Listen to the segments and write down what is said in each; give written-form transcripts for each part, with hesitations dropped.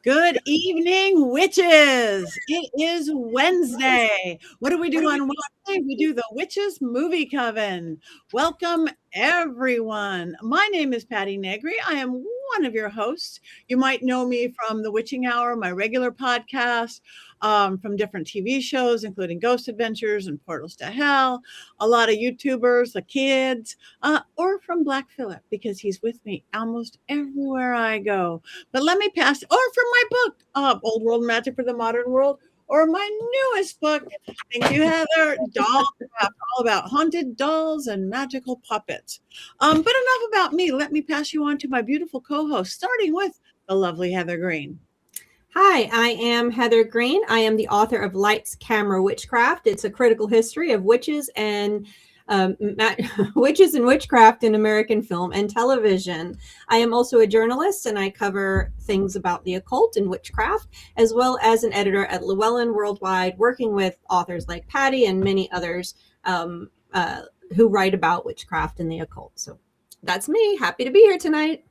Good evening, witches. It is Wednesday. What do we do on Wednesday? We do the Witches Movie Coven. Welcome, everyone. My name is Patti Negri. I am one of your hosts. You might know me from The Witching Hour, my regular podcast, from different TV shows, including Ghost Adventures and Portals to Hell, a lot of YouTubers, the kids, or from Black Phillip, because he's with me almost everywhere I go. But let me pass, or from my book, Old World Magic for the Modern World, or my newest book, thank you, Heather, Doll Craft, all about haunted dolls and magical puppets. But enough about me. Let me pass you on to my beautiful co-host, starting with the lovely Heather Greene. Hi, I am Heather Greene. I am the author of Lights, Camera, Witchcraft. It's a critical history of witches and witches and witchcraft in American film and television. I am also a journalist, and I cover things about the occult and witchcraft, as well as an editor at Llewellyn Worldwide, working with authors like Patti and many others who write about witchcraft and the occult. So that's me. Happy to be here tonight.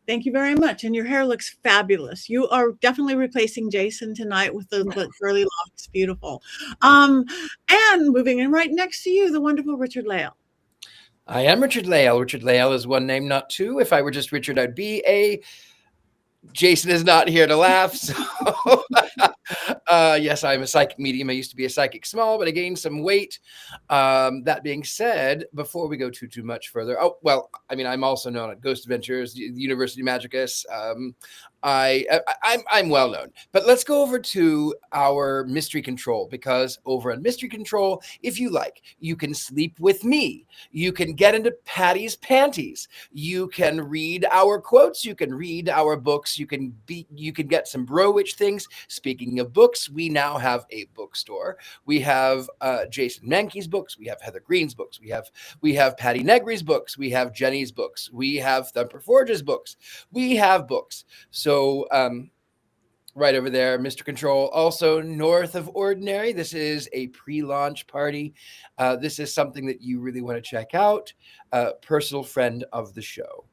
Thank you very much. And your hair looks fabulous. You are definitely replacing Jason tonight with the curly locks. Beautiful. And moving in right next to you, the wonderful Richard-Lael. I am Richard-Lael. Richard-Lael is one name, not two. If I were just Richard, I'd be a... Jason is not here to laugh. So yes, I'm a psychic medium. I used to be a psychic small, but I gained some weight. That being said, before we go too much further, I'm also known at Ghost Adventures, the University Magicus. I'm well known, but let's go over to our Mystery Control, because over on Mystery Control, if you like, you can sleep with me. You can get into Patti's panties. You can read our quotes. You can read our books. You can get some Bro Witch things. Speaking of books, we now have a bookstore. We have Jason Mankey's books. We have Heather Greene's books. We have Patti Negri's books. We have Jenny's books. We have Thumper Forge's books. We have books. So right over there, Mr. Control, also north of Ordinary. This is a pre-launch party. This is something that you really want to check out. Personal friend of the show.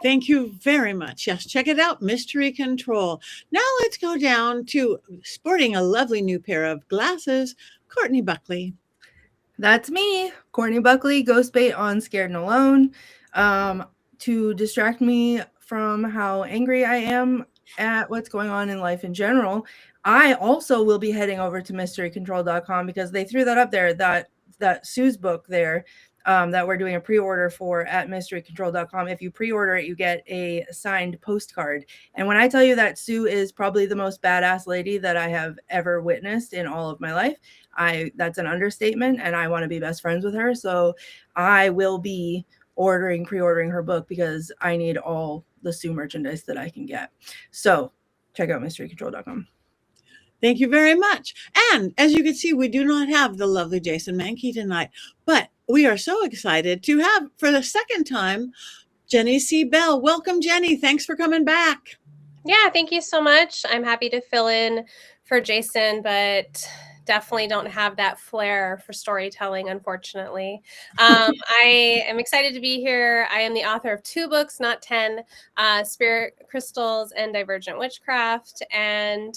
Thank you very much. Yes, check it out, Mystery Control. Now let's go down to sporting a lovely new pair of glasses, Courtney Buckley. That's me, Courtney Buckley, ghost bait on Scared and Alone. To distract me from how angry I am at what's going on in life in general, I also will be heading over to mysterycontrol.com, because they threw that up there, that Sue's book there, that we're doing a pre-order for at mysterycontrol.com. If you pre-order it, you get a signed postcard. And when I tell you that Sue is probably the most badass lady that I have ever witnessed in all of my life, that's an understatement, and I want to be best friends with her. So I will be pre-ordering her book, because I need all the Sue merchandise that I can get. So check out mysterycontrol.com. Thank you very much. And as you can see, we do not have the lovely Jason Mankey tonight, but we are so excited to have, for the second time, Jenny C. Bell. Welcome, Jenny. Thanks for coming back. Yeah, thank you so much. I'm happy to fill in for Jason, but definitely don't have that flair for storytelling, unfortunately. I am excited to be here. I am the author of 2 books, not 10, Spirit Crystals and Divergent Witchcraft. And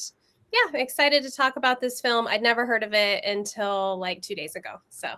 yeah, excited to talk about this film. I'd never heard of it until like 2 days ago. So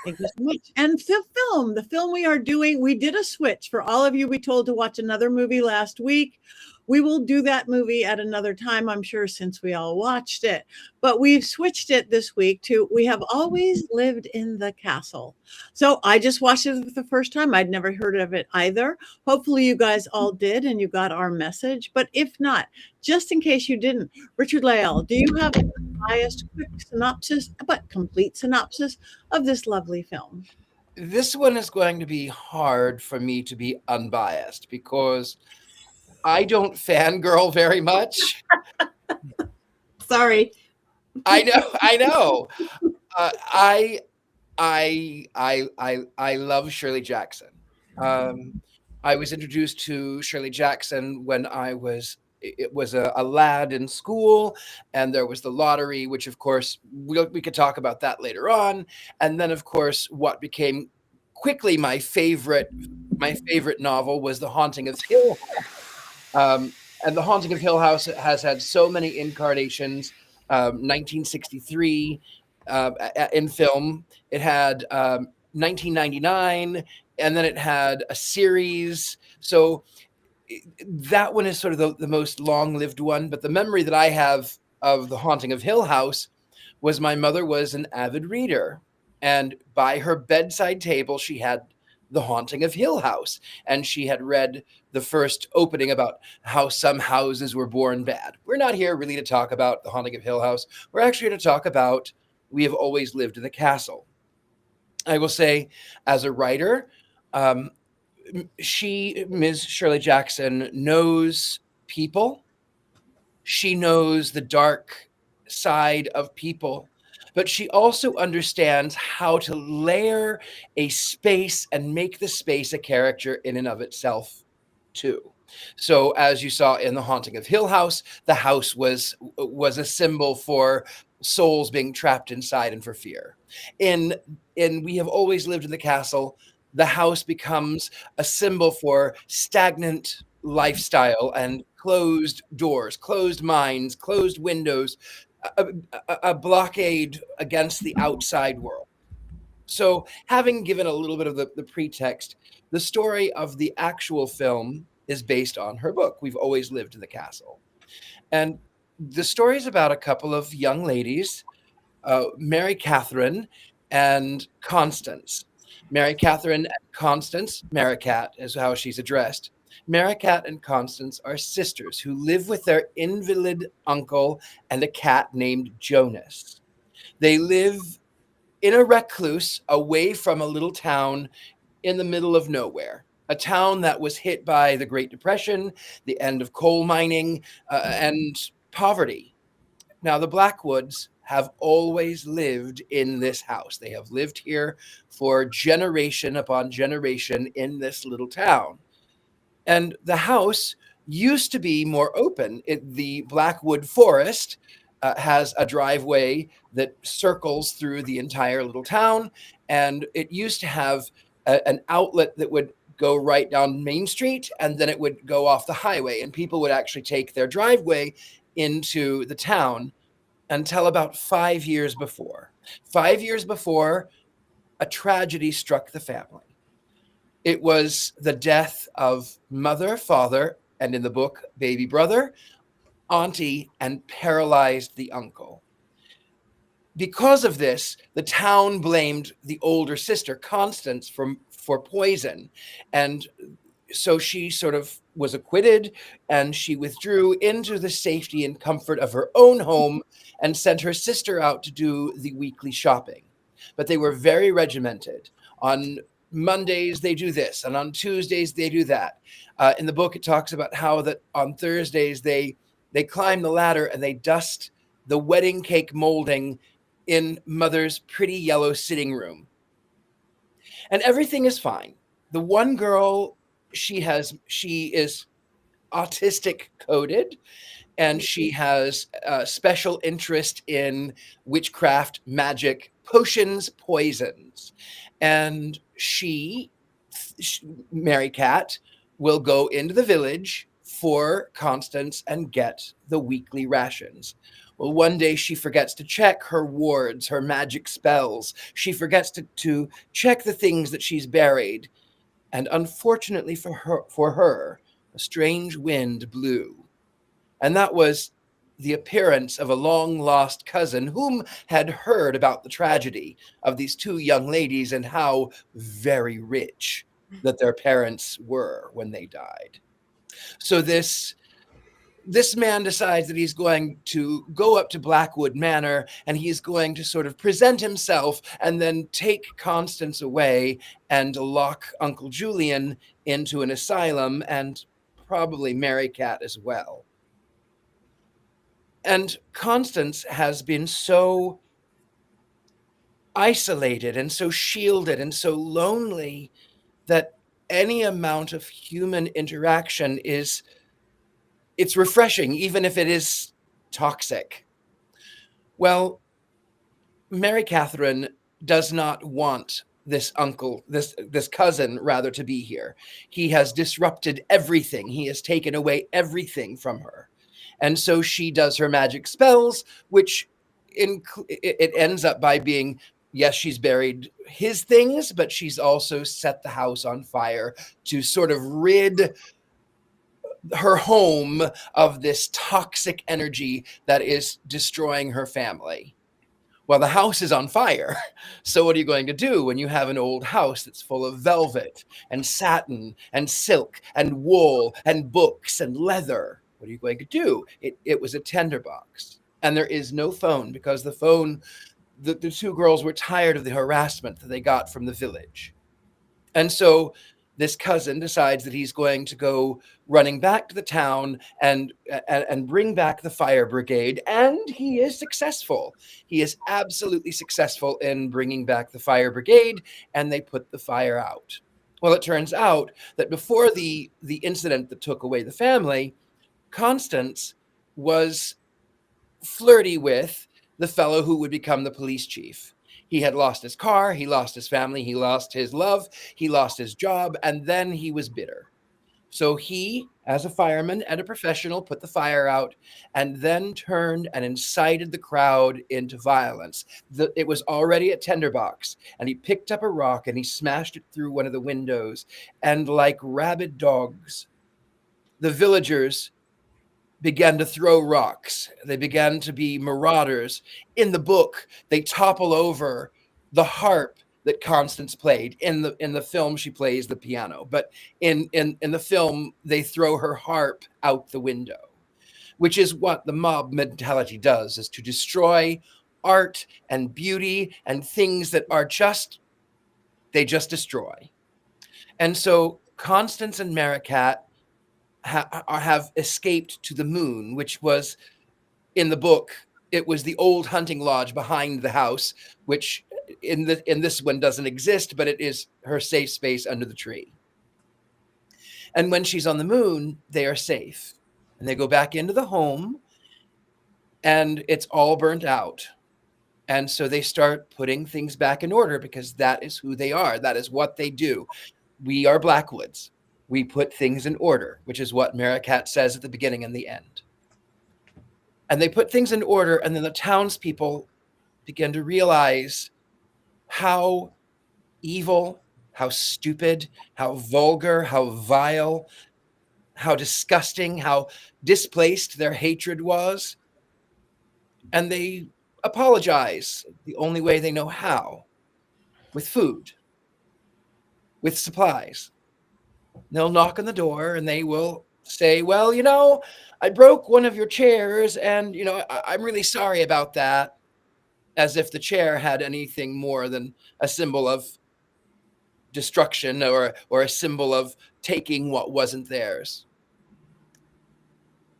thank you so much. And the film we are doing, we did a switch. For all of you we told to watch another movie last week. We will do that movie at another time, I'm sure, since we all watched it. But we've switched it this week to We Have Always Lived in the Castle. So I just watched it for the first time. I'd never heard of it either. Hopefully you guys all did and you got our message. But if not, just in case you didn't, Richard-Lael, do you have a biased, quick synopsis, but complete synopsis of this lovely film? This one is going to be hard for me to be unbiased, because I don't fangirl very much. Sorry. I know. I love Shirley Jackson. I was introduced to Shirley Jackson when it was a lad in school, and there was the lottery, which of course we could talk about that later on. And then of course what became quickly my favorite novel was The Haunting of Hill. And The Haunting of Hill House has had so many incarnations. 1963 in film. It had 1999, and then it had a series. So that one is sort of the most long-lived one. But the memory that I have of The Haunting of Hill House was my mother was an avid reader. And by her bedside table, she had The Haunting of Hill House. And she had read the first opening about how some houses were born bad. We're not here really to talk about The Haunting of Hill House. We're actually here to talk about We Have Always Lived in the Castle. I will say, as a writer, Ms. Shirley Jackson, knows people. She knows the dark side of people, but she also understands how to layer a space and make the space a character in and of itself too. So as you saw in The Haunting of Hill House, the house was a symbol for souls being trapped inside and for fear. In We Have Always Lived in the Castle, the house becomes a symbol for stagnant lifestyle and closed doors, closed minds, closed windows, a blockade against the outside world. So having given a little bit of the pretext, the story of the actual film is based on her book, We've Always Lived in the Castle. And the story is about a couple of young ladies, Mary Catherine and Constance. Mary Catherine and Constance, Merricat is how she's addressed. Merricat and Constance are sisters who live with their invalid uncle and a cat named Jonas. They live in a recluse away from a little town in the middle of nowhere, a town that was hit by the Great Depression, the end of coal mining, and poverty. Now, the Blackwoods have always lived in this house. They have lived here for generation upon generation in this little town. And the house used to be more open. The Blackwood Forest has a driveway that circles through the entire little town. And it used to have an outlet that would go right down Main Street, and then it would go off the highway. And people would actually take their driveway into the town until about 5 years before. 5 years before, a tragedy struck the family. It was the death of mother, father, and in the book, baby brother, auntie, and paralyzed the uncle. Because of this, the town blamed the older sister, Constance, for poison. And so she sort of was acquitted, and she withdrew into the safety and comfort of her own home and sent her sister out to do the weekly shopping. But they were very regimented. On Mondays, they do this, and on Tuesdays, they do that. In the book, it talks about how that on Thursdays, they climb the ladder and they dust the wedding cake molding in mother's pretty yellow sitting room. And everything is fine. The one girl, she is autistic coded, and she has a special interest in witchcraft, magic, potions, poisons. And she, Merricat, will go into the village for Constance and get the weekly rations. Well, one day she forgets to check her wards, her magic spells. She forgets to check the things that she's buried. And unfortunately for her, a strange wind blew. And that was the appearance of a long-lost cousin whom had heard about the tragedy of these two young ladies and how very rich that their parents were when they died. So this man decides that he's going to go up to Blackwood Manor and he's going to sort of present himself and then take Constance away and lock Uncle Julian into an asylum and probably Merricat as well. And Constance has been so isolated and so shielded and so lonely that any amount of human interaction it's refreshing, even if it is toxic. Well, Mary Catherine does not want this cousin rather, to be here. He has disrupted everything. He has taken away everything from her. And so she does her magic spells, which it ends up by being, yes, she's buried his things, but she's also set the house on fire to sort of rid her home of this toxic energy that is destroying her family. Well, the house is on fire. So what are you going to do when you have an old house that's full of velvet and satin and silk and wool and books and leather? What are you going to do? It was a tinderbox. And there is no phone, because the phone, the two girls were tired of the harassment that they got from the village. And so this cousin decides that he's going to go running back to the town and bring back the fire brigade. And he is successful. He is absolutely successful in bringing back the fire brigade, and they put the fire out. Well, it turns out that before the incident that took away the family, Constance was flirty with the fellow who would become the police chief. He had lost his car, he lost his family, he lost his love, he lost his job, and then he was bitter. So he, as a fireman and a professional, put the fire out and then turned and incited the crowd into violence. It was already a tinderbox, and he picked up a rock and he smashed it through one of the windows. And like rabid dogs, the villagers began to throw rocks. They began to be marauders. In the book, they topple over the harp that Constance played. In the film, she plays the piano, but in the film, they throw her harp out the window, which is what the mob mentality does, is to destroy art and beauty and things that are they just destroy. And so Constance and Merricat have escaped to the moon, which was, in the book, it was the old hunting lodge behind the house, which in this one doesn't exist, but it is her safe space under the tree. And when she's on the moon, they are safe. And they go back into the home, and it's all burnt out. And so they start putting things back in order, because that is who they are. That is what they do. We are Blackwoods. We put things in order, which is what Merricat says at the beginning and the end. And they put things in order, and then the townspeople begin to realize how evil, how stupid, how vulgar, how vile, how disgusting, how displaced their hatred was. And they apologize the only way they know how, with food, with supplies. They'll knock on the door and they will say, well, I broke one of your chairs, and, I'm really sorry about that, as if the chair had anything more than a symbol of destruction or a symbol of taking what wasn't theirs.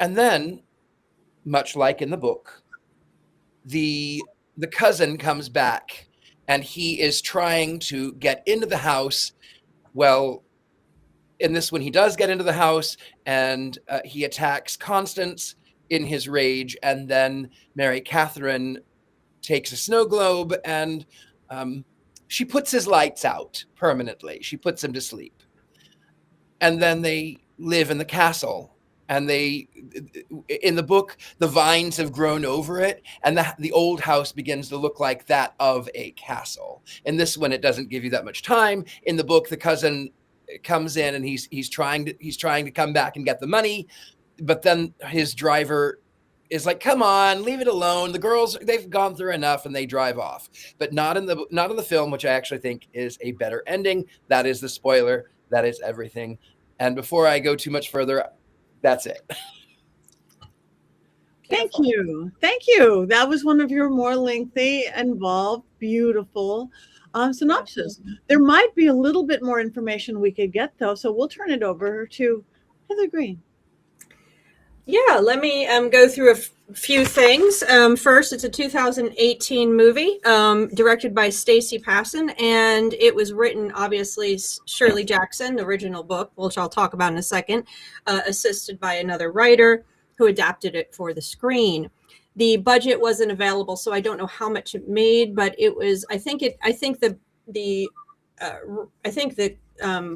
And then, much like in the book, the cousin comes back, and he is trying to get into the house. Well, in this one, he does get into the house, and he attacks Constance in his rage, and then Mary Catherine takes a snow globe, and she puts his lights out permanently. She puts him to sleep. And then they live in the castle, and in the book, the vines have grown over it, and the old house begins to look like that of a castle. In this one, it doesn't give you that much time. In the book, the cousin comes in, and he's trying to come back and get the money, but then his driver is like, come on, leave it alone. The girls, they've gone through enough, and they drive off. But not in the film, which I actually think is a better ending. That is the spoiler. That is everything. And before I go too much further, that's it. Thank you. Thank you. That was one of your more lengthy, involved, beautiful synopsis. There might be a little bit more information we could get, though, so we'll turn it over to Heather Greene. Yeah, let me go through a few things. First, it's a 2018 movie directed by Stacy Passon, and it was written, obviously, Shirley Jackson, the original book, which I'll talk about in a second, assisted by another writer who adapted it for the screen. The budget wasn't available, so I don't know how much it made, but it was, I think the I think the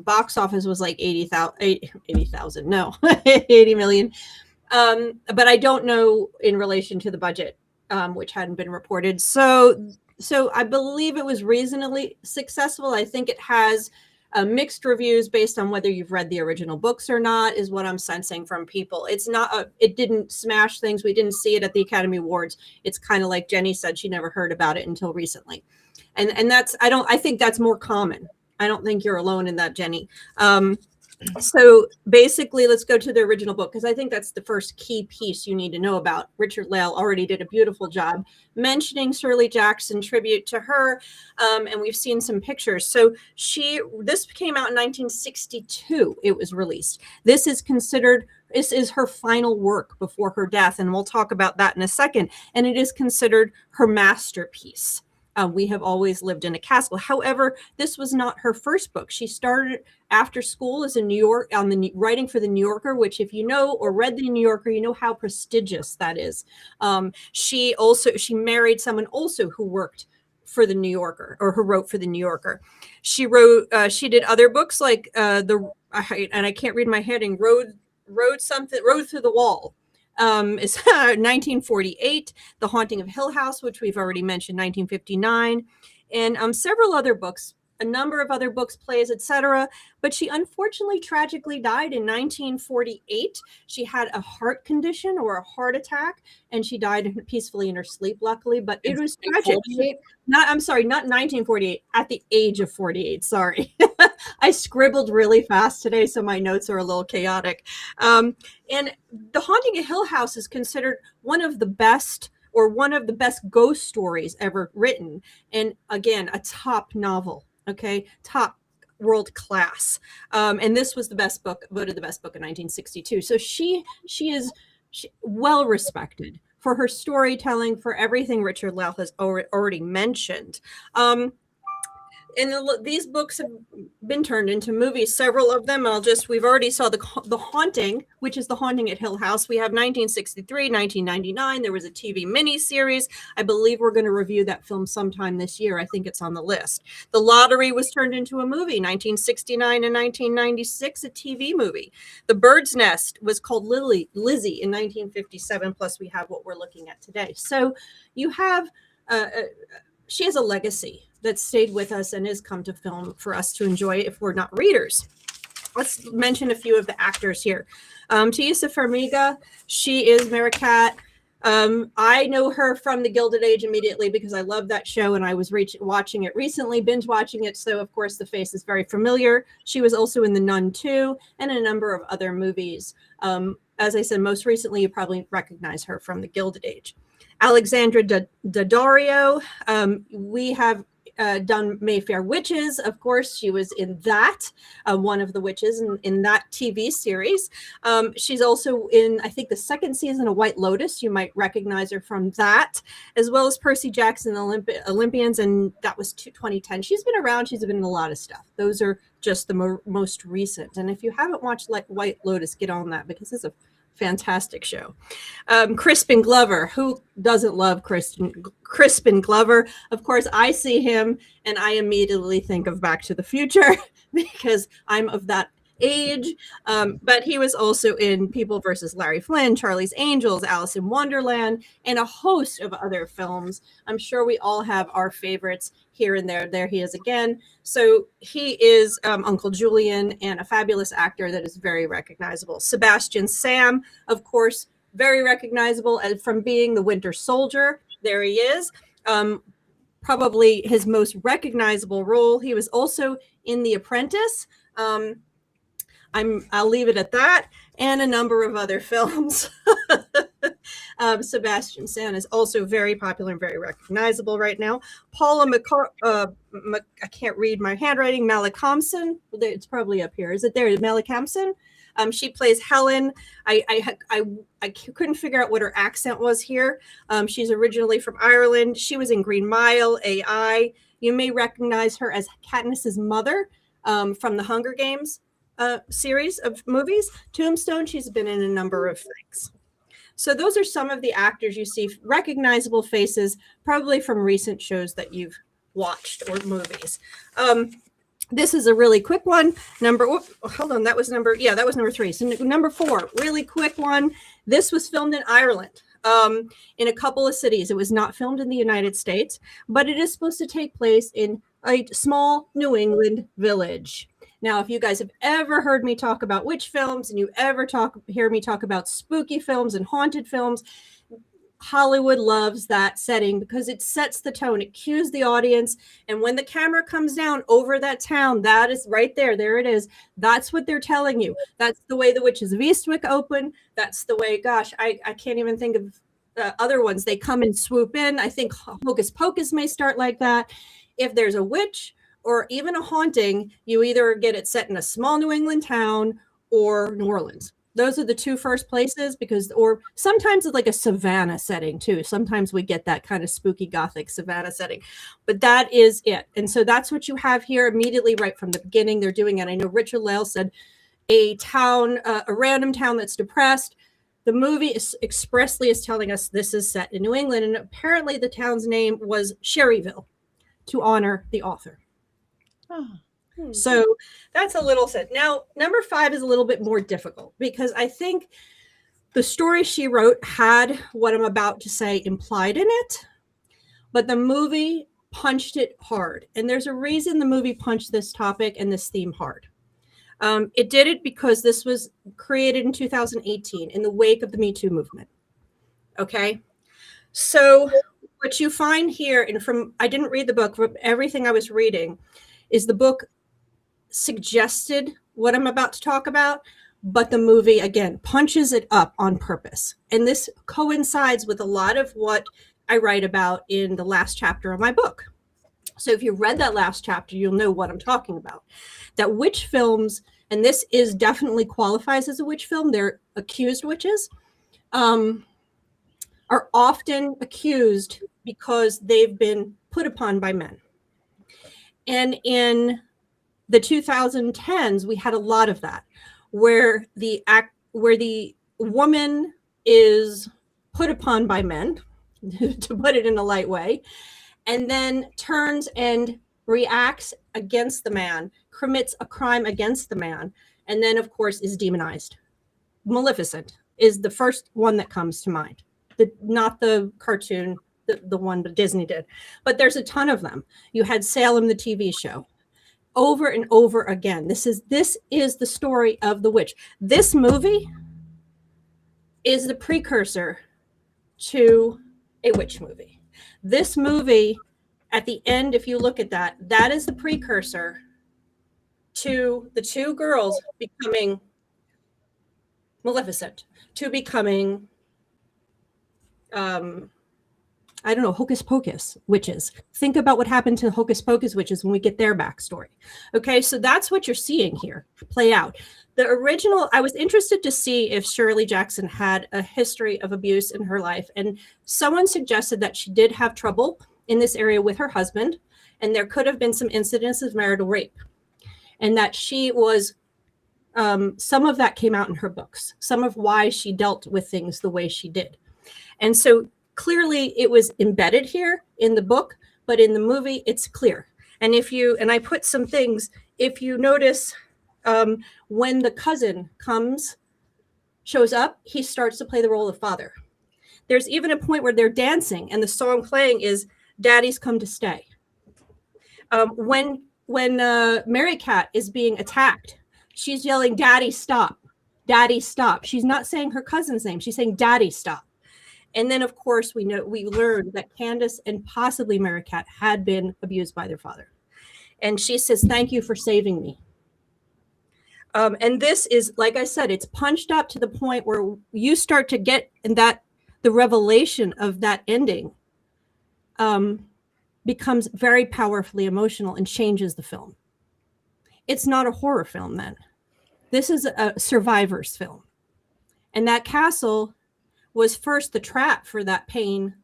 box office was like 80,000, no, 80 million. But I don't know in relation to the budget, which hadn't been reported. So I believe it was reasonably successful. I think it has mixed reviews based on whether you've read the original books or not, is what I'm sensing from people. It's not, it didn't smash things. We didn't see it at the Academy Awards. It's kind of like Jenny said, she never heard about it until recently. And that's, I think that's more common. I don't think you're alone in that, Jenny. So basically, let's go to the original book, because I think that's the first key piece you need to know about. Richard-Lael already did a beautiful job mentioning Shirley Jackson, tribute to her, and we've seen some pictures. So this came out in 1962. It was released. This is her final work before her death, and we'll talk about that in a second. And it is considered her masterpiece. We Have Always Lived in a Castle. However, this was not her first book. She started after school as writing for the New Yorker, which, if you know or read the New Yorker, you know how prestigious that is. She married someone also who worked for the New Yorker, or who wrote for the New Yorker. She did other books like and I can't read my heading. Road Through the Wall. Is 1948, The Haunting of Hill House, which we've already mentioned, 1959, and several other books, a number of other books, plays, etc. But she unfortunately tragically died in 1948. She had a heart condition or a heart attack, and she died peacefully in her sleep, luckily. But it was tragic. Not 1948, at the age of 48. Sorry. I scribbled really fast today, so my notes are a little chaotic. And The Haunting of Hill House is considered one of the best ghost stories ever written. And again, a top novel, okay? Top world class. And this was voted the best book in 1962. So she is well respected for her storytelling, for everything Richard-Lael has already mentioned. And these books have been turned into movies, several of them. We've already saw the Haunting, which is The Haunting at Hill House. We have 1963, 1999. There was a TV miniseries. I believe we're going to review that film sometime this year. I think it's on the list. The Lottery was turned into a movie, 1969 and 1996, a TV movie. The Bird's Nest was called Lizzie in 1957, plus we have what we're looking at today. So you have, she has a legacy that stayed with us and has come to film for us to enjoy if we're not readers. Let's mention a few of the actors here. Taissa Farmiga, she is Merricat. I know her from The Gilded Age immediately because I love that show, and I was watching it recently, binge watching it. So of course the face is very familiar. She was also in The Nun 2 and a number of other movies. As I said, most recently, you probably recognize her from The Gilded Age. Alexandra Daddario, we have done Mayfair Witches. Of course, she was in that, one of the witches in that TV series. She's also in, I think, the second season of White Lotus. You might recognize her from that, as well as Percy Jackson, Olympians, and that was 2010. She's been around. She's been in a lot of stuff. Those are just the most recent. And if you haven't watched White Lotus, get on that, because it's a fantastic show. Chrispin Glover, who doesn't love Chrispin Glover? Of course, I see him and I immediately think of Back to the Future because I'm of that age. But he was also in People vs. Larry Flynn, Charlie's Angels, Alice in Wonderland, and a host of other films. I'm sure we all have our favorites here and there. There he is again. So he is Uncle Julian, and a fabulous actor that is very recognizable. Sebastian Sam, of course, very recognizable from being the Winter Soldier. There he is. Probably his most recognizable role. He was also in The Apprentice. I'll leave it at that, and a number of other films. Sebastian Stan is also very popular and very recognizable right now. Paula I can't read my handwriting. Malcolmson, it's probably up here. Is it there? Malcolmson. She plays Helen. I couldn't figure out what her accent was here. She's originally from Ireland. She was in Green Mile, AI. You may recognize her as Katniss's mother from the Hunger Games series of movies. Tombstone, she's been in a number of things. So those are some of the actors you see, recognizable faces, probably from recent shows that you've watched or movies. This is a really quick one. Hold on, that was number 3. So number 4, really quick one. This was filmed in Ireland, in a couple of cities. It was not filmed in the United States, but it is supposed to take place in a small New England village. Now, if you guys have ever heard me talk about witch films and you ever hear me talk about spooky films and haunted films, Hollywood loves that setting because it sets the tone. It cues the audience. And when the camera comes down over that town, that is right there. There it is. That's what they're telling you. That's the way the Witches of Eastwick open. That's the way, gosh, I can't even think of other ones. They come and swoop in. I think Hocus Pocus may start like that. If there's a witch or even a haunting, you either get it set in a small New England town or New Orleans. Those are the 2 first places or sometimes it's like a Savannah setting too. Sometimes we get that kind of spooky Gothic Savannah setting, but that is it. And so that's what you have here immediately right from the beginning. They're doing it. I know Richard-Lael said a random town that's depressed. The movie expressly is telling us this is set in New England. And apparently the town's name was Sherryville to honor the author. Oh. So that's a little set. Now, number 5 is a little bit more difficult because I think the story she wrote had what I'm about to say implied in it, but the movie punched it hard. And there's a reason the movie punched this topic and this theme hard. It did it because this was created in 2018 in the wake of the Me Too movement. Okay. So what you find here, and I didn't read the book, from everything I was reading, is the book suggested what I'm about to talk about, but the movie again punches it up on purpose. And this coincides with a lot of what I write about in the last chapter of my book. So if you read that last chapter, you'll know what I'm talking about. That witch films, and this is definitely qualifies as a witch film, they're accused witches, are often accused because they've been put upon by men. And in the 2010s, we had a lot of that, where the woman is put upon by men, to put it in a light way, and then turns and reacts against the man, commits a crime against the man, and then, of course, is demonized. Maleficent is the first one that comes to mind, not the cartoon, the one that Disney did, but there's a ton of them. You had Salem, the TV show. Over and over again. This is the story of the witch. This movie is the precursor to a witch movie. This movie, at the end, if you look at that, that is the precursor to the 2 girls becoming Maleficent, to becoming Hocus Pocus witches. Think about what happened to Hocus Pocus witches when we get their backstory. Okay, so that's what you're seeing here play out. The original, I was interested to see if Shirley Jackson had a history of abuse in her life. And someone suggested that she did have trouble in this area with her husband. And there could have been some incidents of marital rape. And that she was, some of that came out in her books. Some of why she dealt with things the way she did. And so clearly it was embedded here in the book, but in the movie, it's clear. And I put some things, if you notice, when the cousin shows up, he starts to play the role of father. There's even a point where they're dancing and the song playing is Daddy's Come to Stay. When Merricat is being attacked, she's yelling, Daddy, stop. Daddy, stop. She's not saying her cousin's name. She's saying, Daddy, stop. And then, of course, we learned that Candace and possibly Merricat had been abused by their father. And she says, thank you for saving me. And this is, like I said, it's punched up to the point where you start to get the revelation of that ending becomes very powerfully emotional and changes the film. It's not a horror film then. This is a survivor's film. And that castle was first the trap for that pain.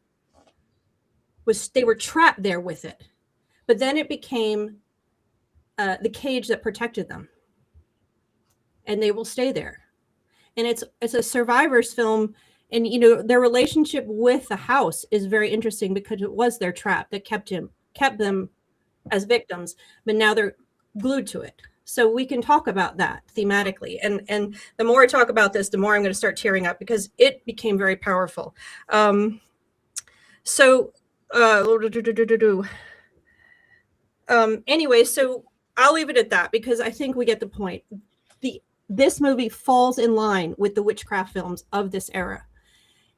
They were trapped there with it. But then it became the cage that protected them. And they will stay there. And it's a survivor's film. And, their relationship with the house is very interesting because it was their trap that kept them as victims. But now glued to it. So we can talk about that thematically. And the more I talk about this, the more I'm going to start tearing up because it became very powerful. Anyway, so I'll leave it at that because I think we get the point. This movie falls in line with the witchcraft films of this era.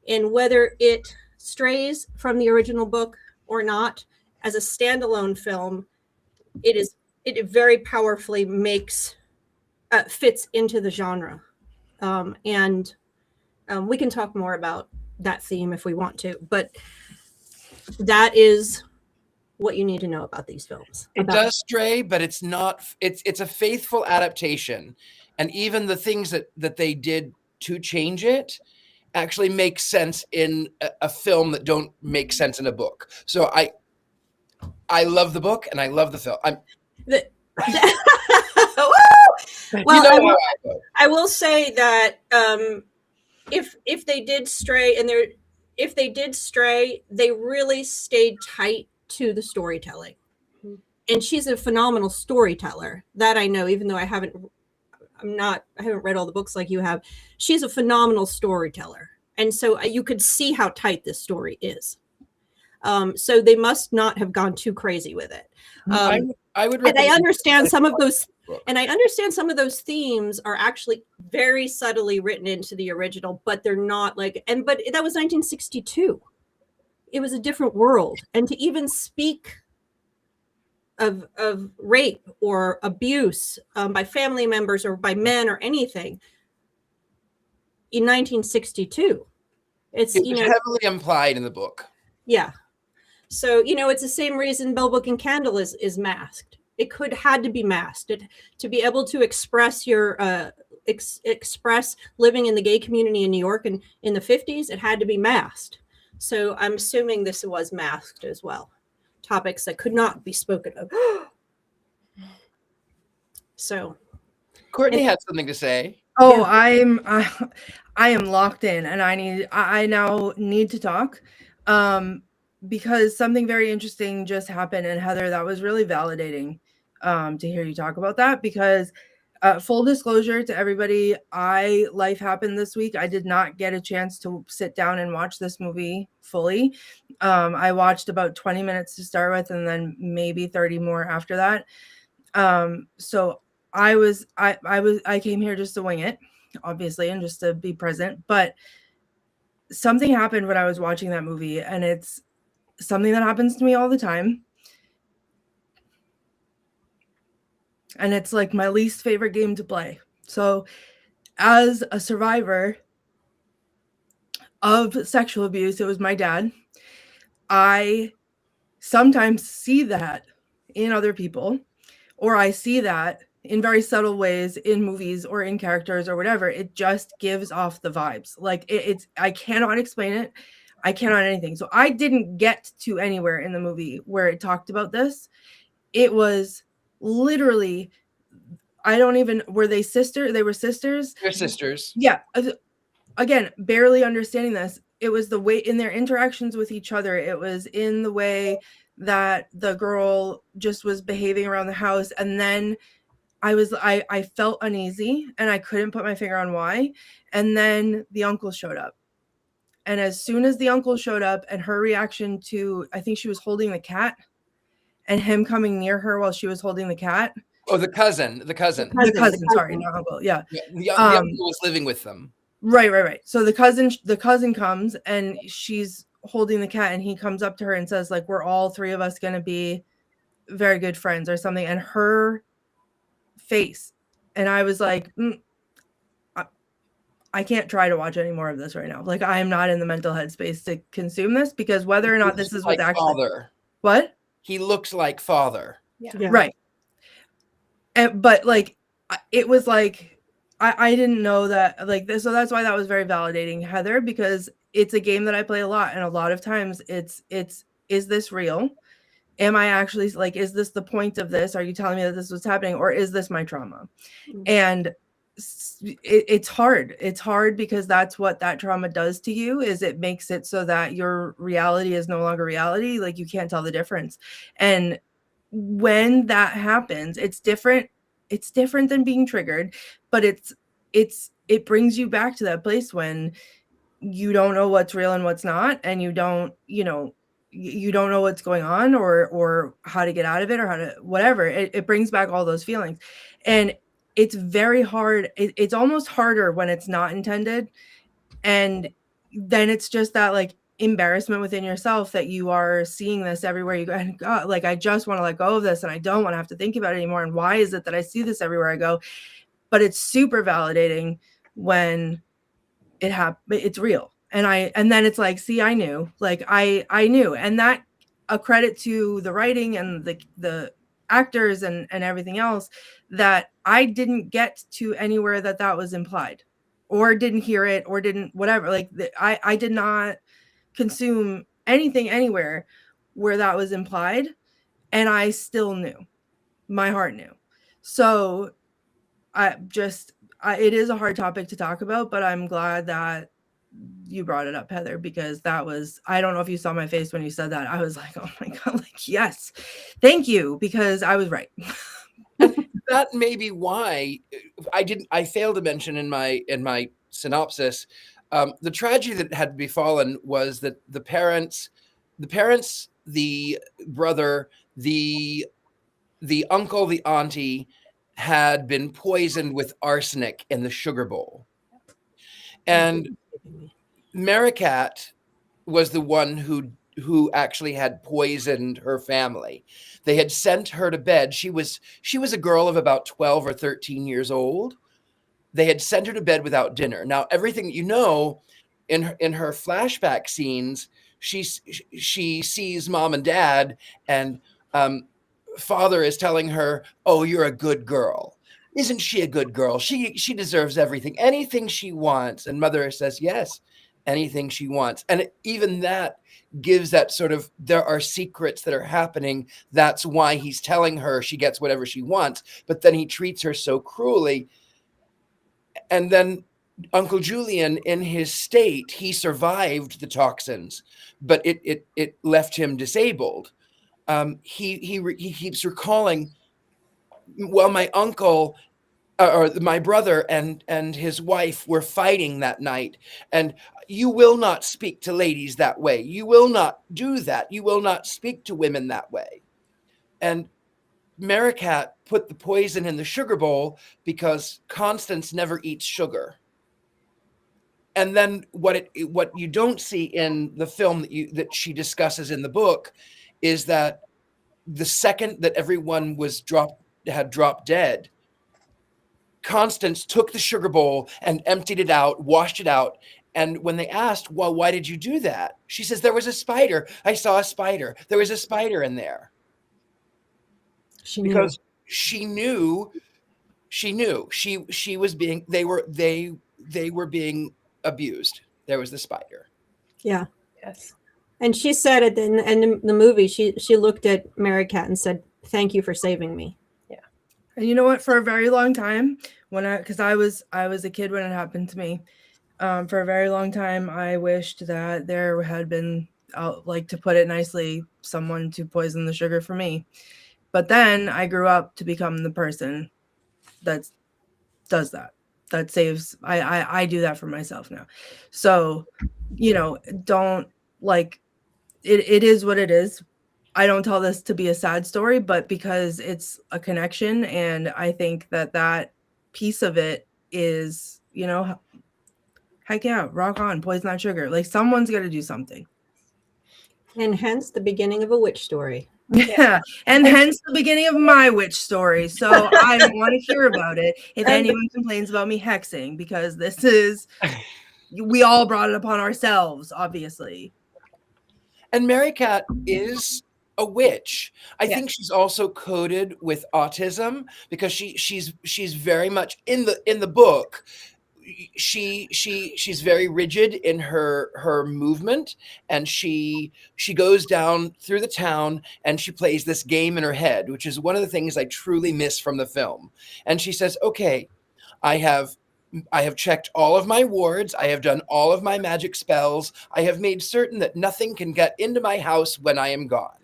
And whether it strays from the original book or not, as a standalone film, it very powerfully fits into the genre. And we can talk more about that theme if we want to, but that is what you need to know about these films. It does stray, but it's not, it's a faithful adaptation. And even the things that they did to change it actually make sense in a film that don't make sense in a book. So I love the book and I love the film. Well, I will say that if they did stray, they really stayed tight to the storytelling. And she's a phenomenal storyteller. That I know, even though I haven't read all the books like you have. She's a phenomenal storyteller. And so you could see how tight this story is. So they must not have gone too crazy with it. I would, and I understand some of those, themes are actually very subtly written into the original, but they're not but that was 1962. It was a different world. And to even speak of rape or abuse by family members or by men or anything in 1962, it's heavily implied in the book. Yeah. So, it's the same reason Bell Book and Candle is masked. It had to be masked to be able to express your express living in the gay community in New York and in the 50s. It had to be masked. So I'm assuming this was masked as well. Topics that could not be spoken of. So, Courtney had something to say. Oh, yeah. I am locked in, and I now need to talk, because something very interesting just happened. And Heather, that was really validating, to hear you talk about that, because full disclosure to everybody, life happened this week. I did not get a chance to sit down and watch this movie fully. I watched about 20 minutes to start with, and then maybe 30 more after that. So I came here just to wing it, obviously, and just to be present. But something happened when I was watching that movie, and it's something that happens to me all the time. And it's like my least favorite game to play. So as a survivor of sexual abuse, it was my dad. I sometimes see that in other people, or I see that in very subtle ways in movies or in characters or whatever. It just gives off the vibes. Like I cannot explain it. I cannot anything. So I didn't get to anywhere in the movie where it talked about this. It was literally, were they sisters? They were sisters. They're sisters. Yeah. Again, barely understanding this. It was the way in their interactions with each other. It was in the way that the girl just was behaving around the house. And then I felt uneasy and I couldn't put my finger on why. And then the uncle showed up. And as soon as the uncle showed up and her reaction to, I think she was holding the cat, and him coming near her while she was holding the cat. Oh, the cousin. Sorry, not uncle. Yeah. The uncle was living with them. Right. So the cousin comes and she's holding the cat, and he comes up to her and says, like, we're all three of us going to be very good friends or something. And her face, and I was like, I can't try to watch any more of this right now. Like, I am not in the mental headspace to consume this, because whether or not this is what actually father. What? He looks like father. Yeah. Right. But like, it was like, I didn't know that, like this. So that's why that was very validating, Heather, because it's a game that I play a lot. And a lot of times it's, is this real? Am I actually, like, is this the point of this? Are you telling me that this was happening, or is this my trauma? Mm-hmm. And it's hard. It's hard because that's what that trauma does to you, is it makes it so that your reality is no longer reality. Like, you can't tell the difference. And when that happens, it's different than being triggered, but it brings you back to that place when you don't know what's real and what's not, and you don't know what's going on or how to get out of it or how to whatever. It brings back all those feelings, and it's very hard. It's almost harder when it's not intended, and then it's just that like embarrassment within yourself that you are seeing this everywhere you go, and God, like I just want to let go of this and I don't want to have to think about it anymore, and why is it that I see this everywhere I go? But it's super validating when it's real, and then it's like, see, I knew, like I knew, and that a credit to the writing and the actors and everything else, that I didn't get to anywhere that was implied or didn't hear it or didn't whatever, like I did not consume anything anywhere where that was implied, and I still knew, my heart knew. So it is a hard topic to talk about, but I'm glad that you brought it up, Heather, because that was, I don't know if you saw my face when you said that. I was like, oh my God, like, yes, thank you, because I was right. That may be why I failed to mention in my synopsis, the tragedy that had befallen was that the parents, the brother, the uncle, the auntie had been poisoned with arsenic in the sugar bowl. And Merricat was the one who actually had poisoned her family. They had sent her to bed. She was a girl of about 12 or 13 years old. They had sent her to bed without dinner. Now, everything in her flashback scenes, she sees mom and dad, and father is telling her, "Oh, you're a good girl. Isn't she a good girl? She deserves everything, anything she wants." And mother says, "Yes, anything she wants." And even that gives that sort of, there are secrets that are happening. That's why he's telling her she gets whatever she wants, but then he treats her so cruelly. And then Uncle Julian, in his state, he survived the toxins, but it left him disabled. He keeps recalling, well, my uncle or my brother and his wife were fighting that night, and you will not speak to ladies that way. You will not do that. You will not speak to women that way. And Merricat put the poison in the sugar bowl because Constance never eats sugar. And then what you don't see in the film that she discusses in the book is that the second that everyone had dropped dead, Constance took the sugar bowl and emptied it out, washed it out. And when they asked, well, why did you do that? She says, there was a spider. I saw a spider. There was a spider in there. Because she knew she was being, they were being abused. There was the spider. Yeah. Yes. And she said at the end of the movie, she looked at Merricat and said, "Thank you for saving me." Yeah. And you know what? For a very long time, because I was a kid when it happened to me, for a very long time, I wished that there had been, like, to put it nicely, someone to poison the sugar for me. But then I grew up to become the person that does that. That saves. I do that for myself now. So, don't, like, it is what it is. I don't tell this to be a sad story, but because it's a connection, and I think that piece of it is, heck yeah, rock on, poison that sugar. Like, someone's got to do something. And hence the beginning of a witch story. Yeah, and hence the beginning of my witch story. So I don't want to hear about it if anyone complains about me hexing, because we all brought it upon ourselves, obviously. And Merricat is a witch. I think she's also coded with autism, because she's very much in the book. She's very rigid in her movement, and she goes down through the town and she plays this game in her head, which is one of the things I truly miss from the film. And she says, okay, I have checked all of my wards. I have done all of my magic spells. I have made certain that nothing can get into my house when I am gone.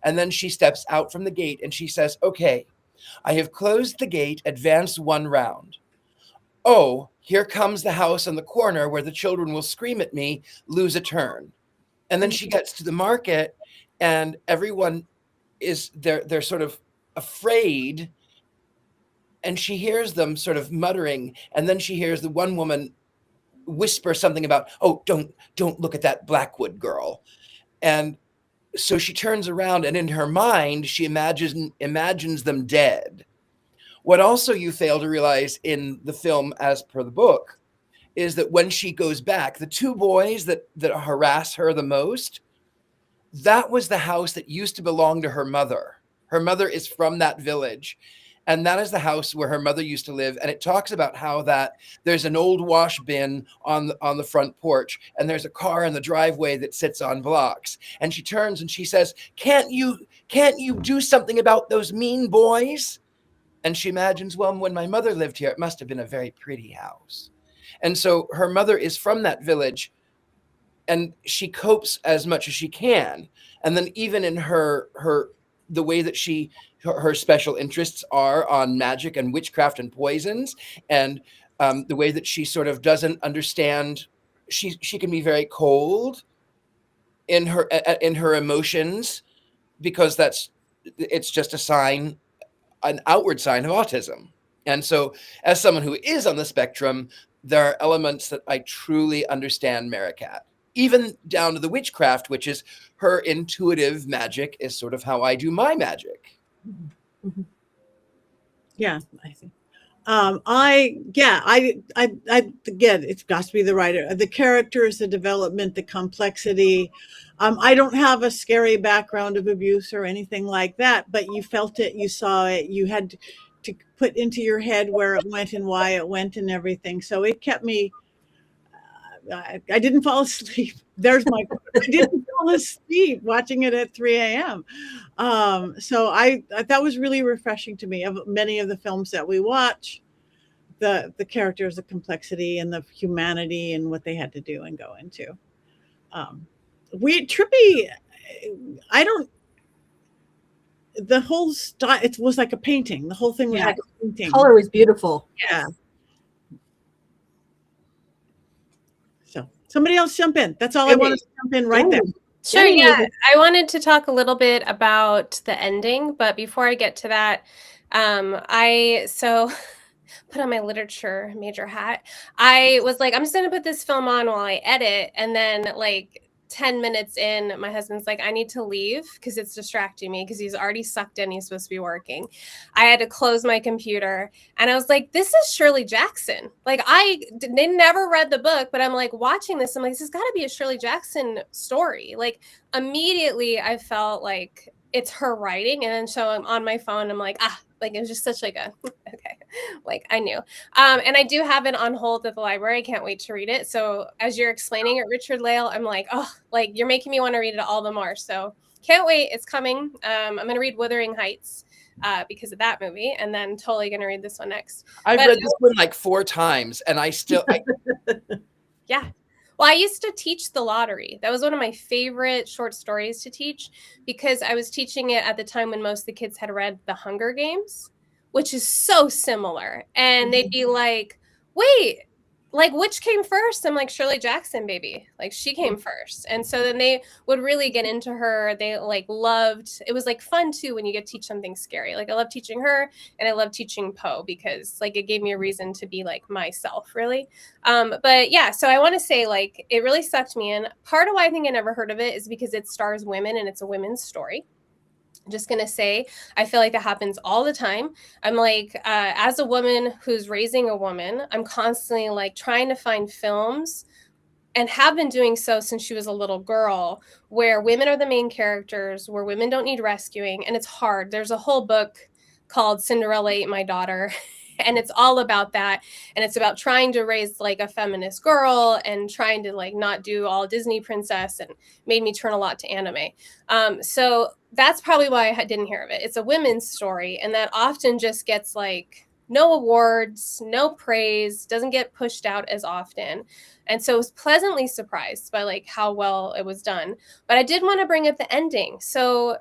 And then she steps out from the gate and she says, okay, I have closed the gate, advance 1 round. Oh, here comes the house on the corner where the children will scream at me, lose a turn. And then she gets to the market and everyone is, they're sort of afraid. And she hears them sort of muttering. And then she hears the one woman whisper something about, oh, don't look at that Blackwood girl. And so she turns around and in her mind, she imagines them dead. What also you fail to realize in the film, as per the book, is that when she goes back, the 2 boys that harass her the most, that was the house that used to belong to her mother. Her mother is from that village. And that is the house where her mother used to live. And it talks about how that there's an old wash bin on the front porch, and there's a car in the driveway that sits on blocks. And she turns and she says, can't you do something about those mean boys? And she imagines, well, when my mother lived here, it must have been a very pretty house. And so her mother is from that village, and she copes as much as she can. And then even in the way that her special interests are on magic and witchcraft and poisons, and the way that she sort of doesn't understand, she can be very cold in her emotions, because it's just an outward sign of autism. And so as someone who is on the spectrum, there are elements that I truly understand Merricat, even down to the witchcraft, which is her intuitive magic is sort of how I do my magic. Mm-hmm. Yeah, I think. Again, it's got to be the writer, the characters, the development, the complexity. I don't have a scary background of abuse or anything like that, but you felt it, you saw it, you had to put into your head where it went and why it went and everything. So it kept me. I didn't fall asleep. I didn't fall asleep watching it at 3 a.m. So that was really refreshing to me. Of many of the films that we watch, the characters, the complexity, and the humanity, and what they had to do and go into. The whole style, it was like a painting. The whole thing was like a painting. Color was beautiful. Yeah. So somebody else jump in. That's all I wanted to jump in right there. Sure, yeah. I wanted to talk a little bit about the ending, but before I get to that, I put on my literature major hat. I was like, I'm just gonna put this film on while I edit, and then like 10 minutes in, my husband's like, I need to leave because it's distracting me, because he's already sucked in. He's supposed to be working. I had to close my computer, and I was like, this is Shirley Jackson. Like, they never read the book, but I'm like watching this. I'm like, this has got to be a Shirley Jackson story. Like, immediately I felt like it's her writing. And then so I'm on my phone. I'm like, like, it was just such like a, okay, like I knew. And I do have it on hold at the library. I can't wait to read it. So as you're explaining it, Richard-Lael, I'm like, oh, like you're making me want to read it all the more. So can't wait. It's coming. I'm going to read Wuthering Heights because of that movie. And then totally going to read this one next. I've read this one like 4 times and I still, yeah. Well, I used to teach The Lottery. That was one of my favorite short stories to teach, because I was teaching it at the time when most of the kids had read The Hunger Games, which is so similar. And they'd be like, wait, like, which came first? I'm like, Shirley Jackson, baby. Like, she came first. And so then they would really get into her. They like loved, it was like fun too when you get to teach something scary. Like, I love teaching her, and I love teaching Poe, because like it gave me a reason to be like myself, really. But yeah, so I want to say, like, it really sucked me in. Part of why I think I never heard of it is because it stars women and it's a women's story. Just going to say, I feel like that happens all the time. I'm like, as a woman who's raising a woman, I'm constantly like trying to find films, and have been doing so since she was a little girl, where women are the main characters, where women don't need rescuing. And it's hard. There's a whole book called Cinderella Ate My Daughter. And it's all about that. And it's about trying to raise like a feminist girl and trying to like not do all Disney princess, and made me turn a lot to anime. So that's probably why I didn't hear of it. It's a women's story, and that often just gets like no awards, no praise, doesn't get pushed out as often. And so I was pleasantly surprised by like how well it was done. But I did want to bring up the ending. So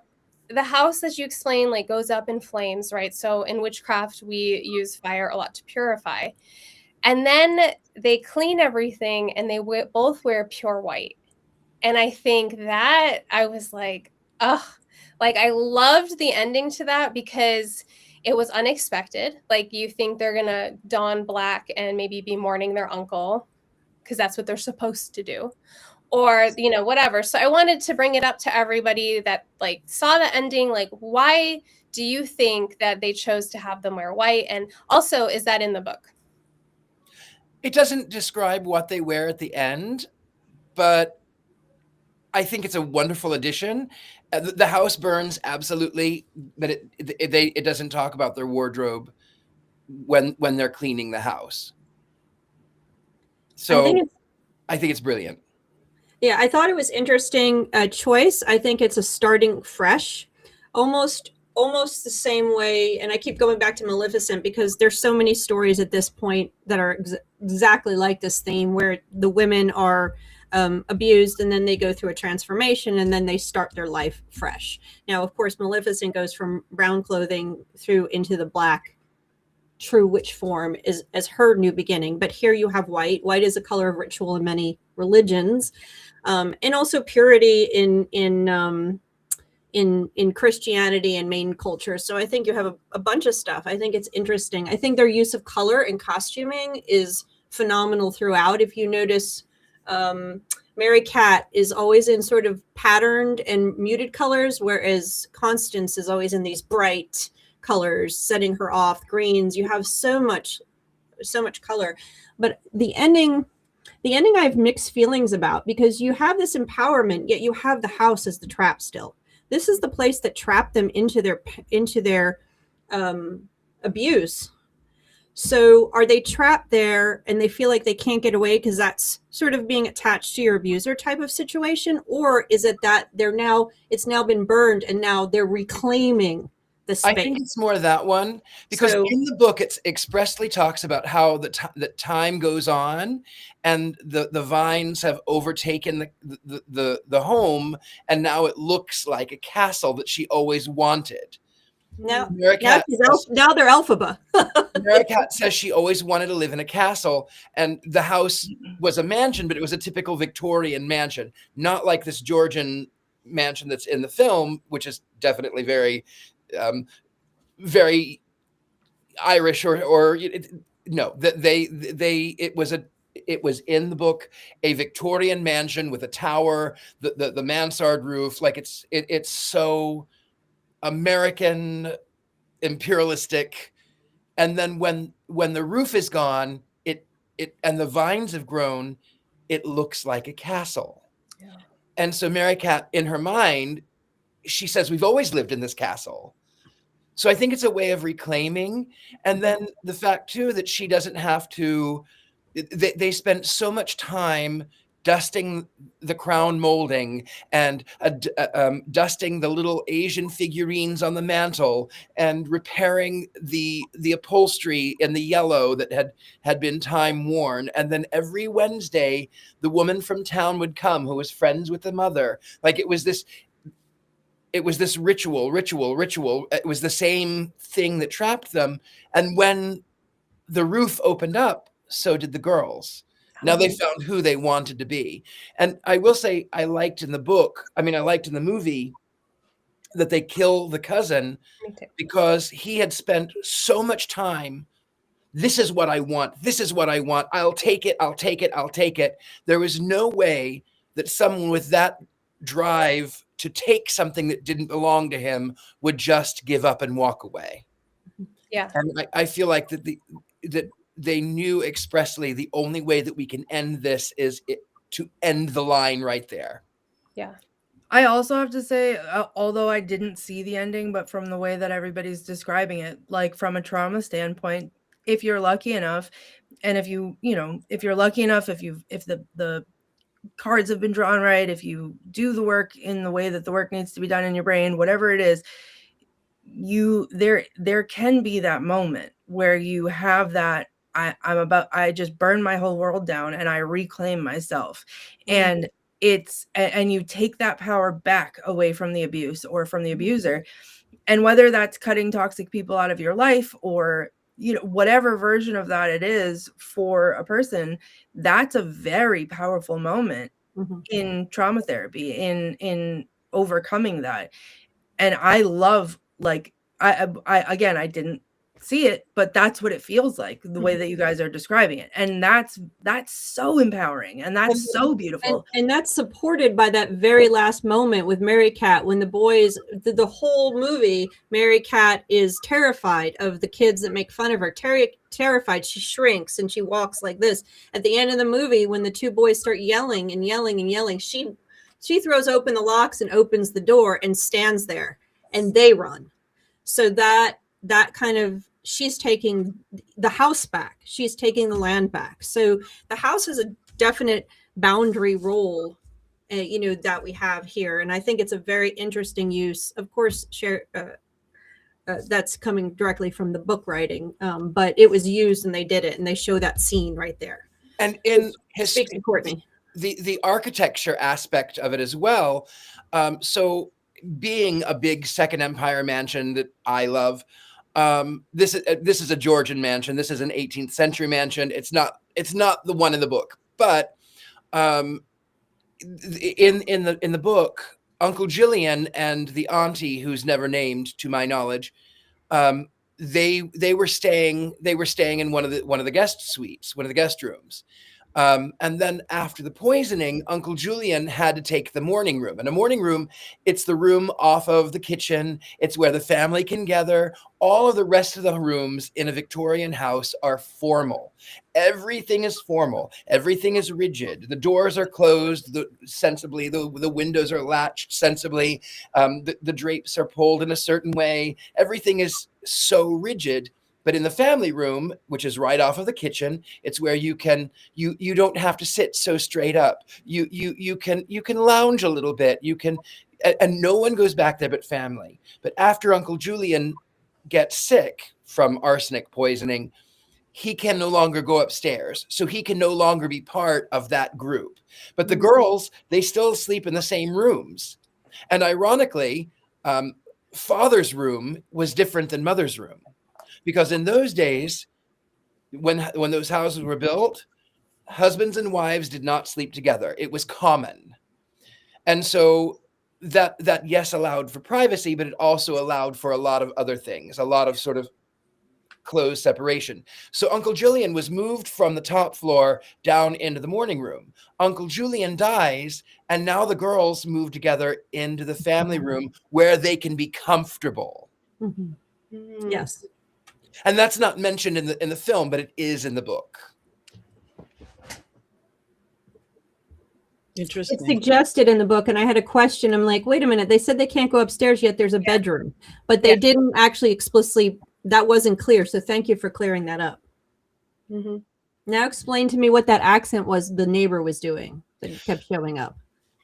the house, as you explained, like goes up in flames, right? So in witchcraft, we use fire a lot to purify. And then they clean everything and they both wear pure white. And I think that I was like, oh, like I loved the ending to that because it was unexpected. Like you think they're going to don black and maybe be mourning their uncle because that's what they're supposed to do, or whatever. So I wanted to bring it up to everybody that like saw the ending. Like, why do you think that they chose to have them wear white? And also, is that in the book? It doesn't describe what they wear at the end, but I think it's a wonderful addition. The house burns, absolutely, but it doesn't talk about their wardrobe when they're cleaning the house. So I think it's brilliant. Yeah, I thought it was interesting choice. I think it's a starting fresh, almost the same way. And I keep going back to Maleficent because there's so many stories at this point that are exactly like this theme, where the women are abused and then they go through a transformation and then they start their life fresh. Now, of course, Maleficent goes from brown clothing through into the black true witch form as her new beginning. But here you have white. White is a color of ritual in many religions, and also purity in Christianity and main culture. So I think you have a bunch of stuff. I think it's interesting. I think their use of color and costuming is phenomenal throughout. If you notice, Merricat is always in sort of patterned and muted colors, whereas Constance is always in these bright colors, setting her off, greens. You have so much color. But the ending I have mixed feelings about, because you have this empowerment, yet you have the house as the trap still. This is the place that trapped them into their abuse. So are they trapped there and they feel like they can't get away because that's sort of being attached to your abuser type of situation? Or is it that it's now been burned and now they're reclaiming the space? I think it's more that one, because in the book it expressly talks about how the time goes on and the vines have overtaken the home, and now it looks like a castle that she always wanted. Now they're Elphaba. Merricat says she always wanted to live in a castle, and the house was a mansion, but it was a typical Victorian mansion, not like this Georgian mansion that's in the film, which is definitely very very Irish or no, that it was in the book a Victorian mansion with a tower, the mansard roof. Like it's so American, imperialistic. And then when the roof is gone, it and the vines have grown, it looks like a castle. Yeah. And so Merricat, in her mind, she says, we've always lived in this castle. So I think it's a way of reclaiming. And then the fact too that she doesn't have to, they spent so much time dusting the crown molding and dusting the little Asian figurines on the mantle and repairing the upholstery in the yellow that had been time worn. And then every Wednesday, the woman from town would come who was friends with the mother. Like it was this ritual. It was the same thing that trapped them. And when the roof opened up, so did the girls. Now they found who they wanted to be. And I will say, I liked in the movie that they kill the cousin because he had spent so much time. This is what I want. I'll take it. There was no way that someone with that drive to take something that didn't belong to him would just give up and walk away. Yeah. And I feel like that they knew expressly the only way that we can end this is to end the line right there. Yeah. I also have to say, although I didn't see the ending, but from the way that everybody's describing it, like from a trauma standpoint, if you're lucky enough, and if you're lucky enough, if the cards have been drawn right, if you do the work in the way that the work needs to be done in your brain, whatever it is, there can be that moment where you have that, I just burn my whole world down and I reclaim myself. And and you take that power back away from the abuse or from the abuser. And whether that's cutting toxic people out of your life or, whatever version of that it is for a person, that's a very powerful moment in trauma therapy, in overcoming that. And I love, like, I again, I didn't see it, but that's what it feels like, the way that you guys are describing it. And that's so empowering, and that's so beautiful. And that's supported by that very last moment with Merricat, when the boys, the whole movie, Merricat is terrified of the kids that make fun of her. Terrified. She shrinks and she walks like this. At the end of the movie, when the two boys start yelling and yelling and yelling, she throws open the locks and opens the door and stands there, and they run. So that kind of, she's taking the house back. She's taking the land back. So the house has a definite boundary role, that we have here. And I think it's a very interesting use. Of course, that's coming directly from the book writing, but it was used and they did it, and they show that scene right there. And in Speak to Courtney. The architecture aspect of it as well. So being a big Second Empire mansion that I love, this is a Georgian mansion. This is an 18th century mansion. It's not the one in the book, but in the book, Uncle Julian and the auntie, who's never named to my knowledge, they were staying in one of the guest suites, one of the guest rooms. And then after the poisoning, Uncle Julian had to take the morning room. And a morning room, it's the room off of the kitchen. It's where the family can gather. All of the rest of the rooms in a Victorian house are formal. Everything is formal. Everything is rigid. The doors are closed sensibly. The windows are latched sensibly. The drapes are pulled in a certain way. Everything is so rigid. But in the family room, which is right off of the kitchen, it's where you don't have to sit so straight up. You can lounge a little bit. And no one goes back there but family. But after Uncle Julian gets sick from arsenic poisoning, he can no longer go upstairs. So he can no longer be part of that group. But the girls, they still sleep in the same rooms. And ironically, father's room was different than mother's room. Because in those days, when those houses were built, husbands and wives did not sleep together. It was common. And so that yes, allowed for privacy, but it also allowed for a lot of other things, a lot of sort of close separation. So Uncle Julian was moved from the top floor down into the morning room. Uncle Julian dies, and now the girls move together into the family room where they can be comfortable. Mm-hmm. Yes. And that's not mentioned in the film, but it is in the book. Interesting. It's suggested in the book, and I had a question. I'm like, wait a minute. They said they can't go upstairs yet. There's a bedroom, but they didn't actually explicitly. That wasn't clear. So thank you for clearing that up. Mm-hmm. Now explain to me what that accent was the neighbor was doing that kept showing up.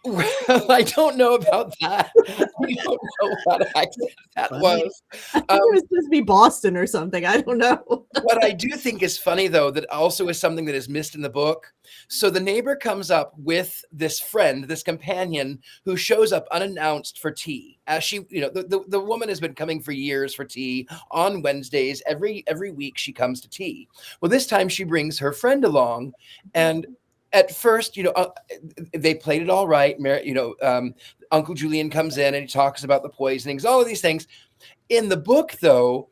Well, I don't know about that. I don't know what accent that was. I think it was supposed to be Boston or something. I don't know. What I do think is funny, though, that also is something that is missed in the book. So the neighbor comes up with this friend, this companion, who shows up unannounced for tea. As she, the woman has been coming for years for tea on Wednesdays. Every week she comes to tea. Well, this time she brings her friend along, and at first, they played it all right. Uncle Julian comes in and he talks about the poisonings, all of these things. In the book, though,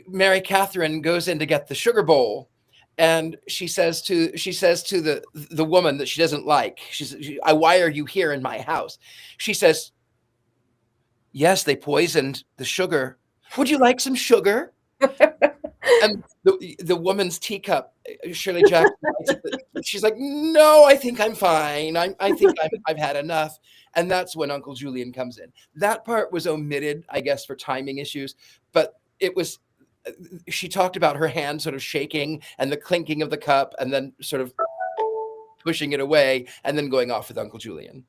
Mary Catherine goes in to get the sugar bowl, and she says to the woman that she doesn't like, she says, "Why are you here in my house?" She says, "Yes, they poisoned the sugar. Would you like some sugar?" And the woman's teacup, Shirley Jackson, she's like, "No, I think I'm fine. I think I've had enough." And that's when Uncle Julian comes in. That part was omitted, I guess, for timing issues. But it was, she talked about her hand sort of shaking and the clinking of the cup and then sort of pushing it away and then going off with Uncle Julian.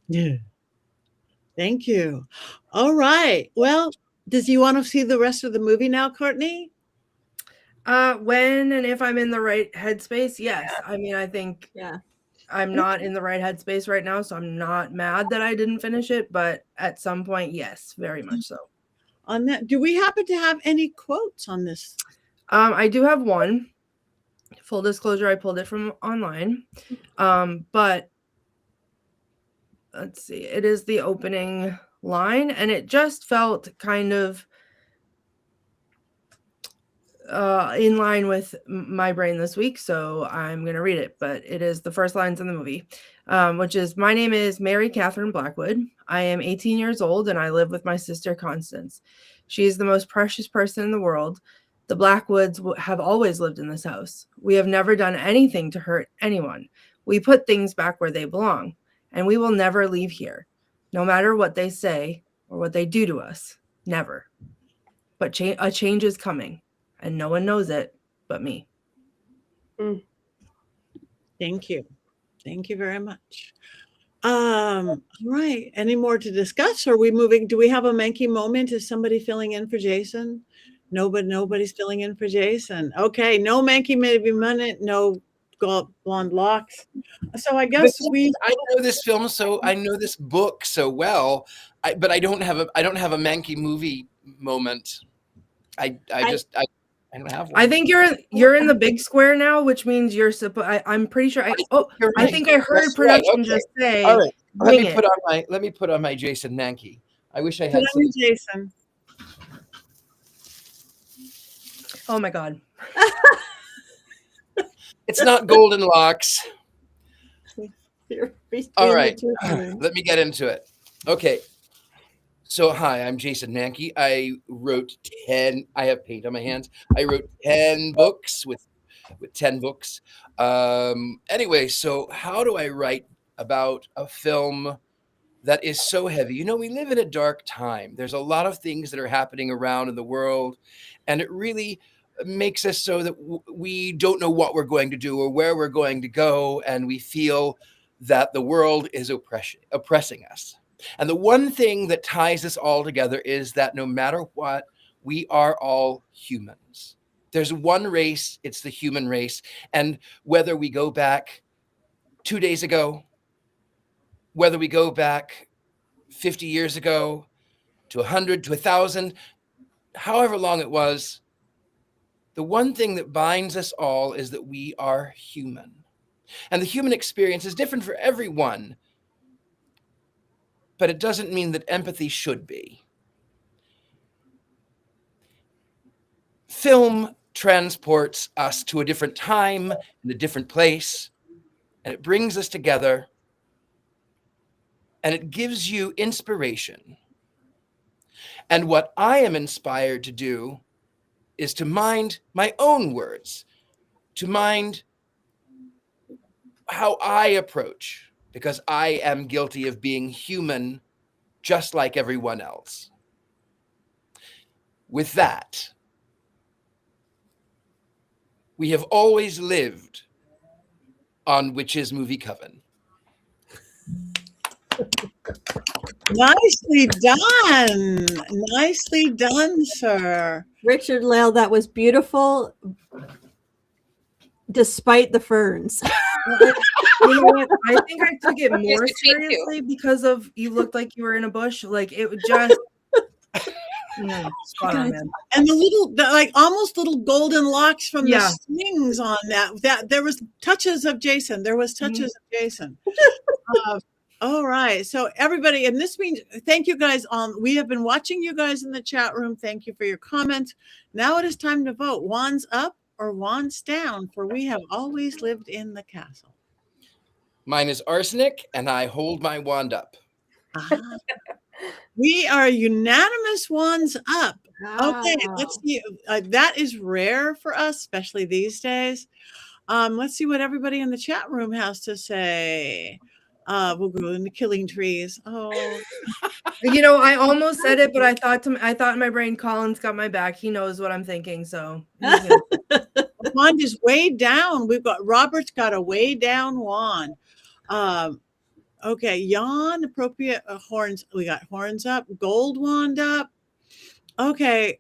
Yeah. Thank you. All right. Well, does you want to see the rest of the movie now, Courtney? When and if I'm in the right headspace, yes. I mean, I think I'm not in the right headspace right now, so I'm not mad that I didn't finish it, but at some point, yes, very much so. On that, do we happen to have any quotes on this? I do have one. Full disclosure, I pulled it from online. But let's see. It is the opening line, and it just felt kind of in line with my brain this week, so I'm going to read it. But it is the first lines in the movie, which is, "My name is Mary Catherine Blackwood. I am 18 years old, and I live with my sister Constance. She is the most precious person in the world. The Blackwoods have always lived in this house. We have never done anything to hurt anyone. We put things back where they belong, and we will never leave here, no matter what they say or what they do to us. Never. But a change is coming, and no one knows it but me." Thank you. Thank you very much. All right. Any more to discuss? Are we moving? Do we have a Mankey moment? Is somebody filling in for Jason? Nobody's filling in for Jason. Okay. No Mankey maybe minute. No blonde locks. So I guess I know this film, so I know this book so well, but I don't have a Mankey movie moment. I don't have one. I think you're in the big square now, which means you're supposed. I'm pretty sure. I think I heard That's production right. Okay. just say. All right. Let Wing me put on my Jason Mankey. I wish I had put on Jason. Oh my God. It's not golden locks. All right. Let me get into it. Okay. So, hi, I'm Jason Mankey. I wrote 10. I have paint on my hands. I wrote 10 books with 10 books. Anyway, so how do I write about a film that is so heavy? You know, we live in a dark time. There's a lot of things that are happening around in the world, and it really makes us so that we don't know what we're going to do or where we're going to go, and we feel that the world is oppressing us. And the one thing that ties us all together is that no matter what, we are all humans. There's one race, it's the human race. And whether we go back 2 days ago, whether we go back 50 years ago, to 100, to 1,000, however long it was, the one thing that binds us all is that we are human. And the human experience is different for everyone, but it doesn't mean that empathy should be. Film transports us to a different time and a different place, and it brings us together, and it gives you inspiration. And what I am inspired to do is to mind my own words, to mind how I approach, because I am guilty of being human just like everyone else. With that, we have always lived on Witches Movie Coven. Nicely done. Nicely done, sir. Richard-Lael, that was beautiful, despite the ferns. You know what? I think I took it more seriously because of you looked like you were in a bush. Like it would just. Spot on, man. And the almost little golden locks from the strings on that there was touches of Jason. There was touches of Jason. All right. So everybody, and this means thank you guys. We have been watching you guys in the chat room. Thank you for your comments. Now it is time to vote. Wands up or wands down, for we have always lived in the castle. Mine is arsenic, and I hold my wand up. We are unanimous wands up. Okay, let's see. That is rare for us, especially these days. Let's see what everybody in the chat room has to say. We'll go in the killing trees. Oh, you know, I almost said it, but I thought in my brain, Colin's got my back. He knows what I'm thinking, so. Wand is way down. Robert's got a way down wand. Okay, yawn, appropriate horns. We got horns up, gold wand up. Okay,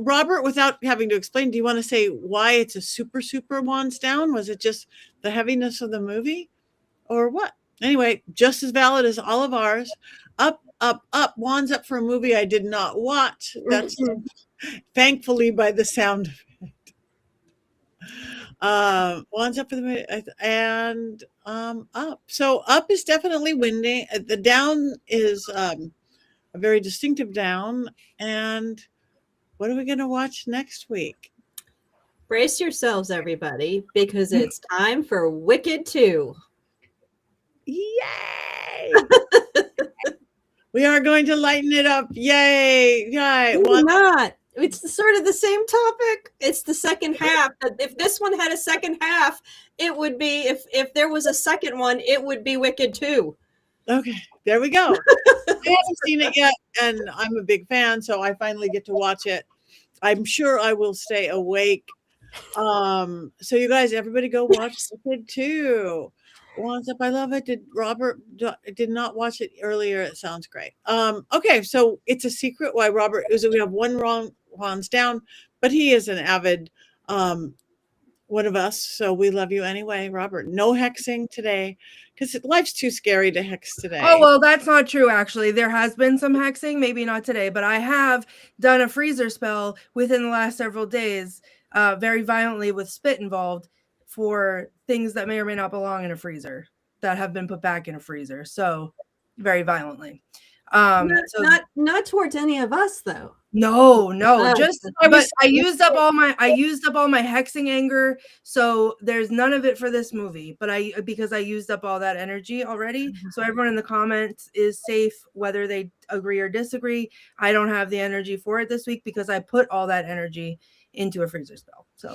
Robert, without having to explain, do you want to say why it's a super wands down? Was it just the heaviness of the movie, or what? Anyway, just as valid as all of ours. Up, wands up for a movie I did not watch. That's thankfully by the sound of it. Wands up for the movie, and up. So up is definitely windy. The down is a very distinctive down. And what are we going to watch next week? Brace yourselves, everybody, because it's time for Wicked 2. Yay! We are going to lighten it up. Yay! Yay! Why not? It's sort of the same topic. It's the second half. If this one had a second half, it would be, if there was a second one, it would be Wicked 2. Okay, there we go. I haven't seen it yet, and I'm a big fan, so I finally get to watch it. I'm sure I will stay awake. So you guys, everybody go watch Wicked 2. Wands up, I love it. Robert did not watch it earlier. It sounds great. Okay, so it's a secret why Robert is. We have one wrong wands down, but he is an avid one of us, so we love you anyway, Robert. No hexing today because life's too scary to hex today. Oh, well, that's not true, actually. There has been some hexing, maybe not today, but I have done a freezer spell within the last several days, very violently with spit involved, for things that may or may not belong in a freezer that have been put back in a freezer. So very violently. Not towards any of us, though. No, I used up all my hexing anger, so there's none of it for this movie, because I used up all that energy already. So everyone in the comments is safe whether they agree or disagree. I don't have the energy for it this week because I put all that energy into a freezer spell. So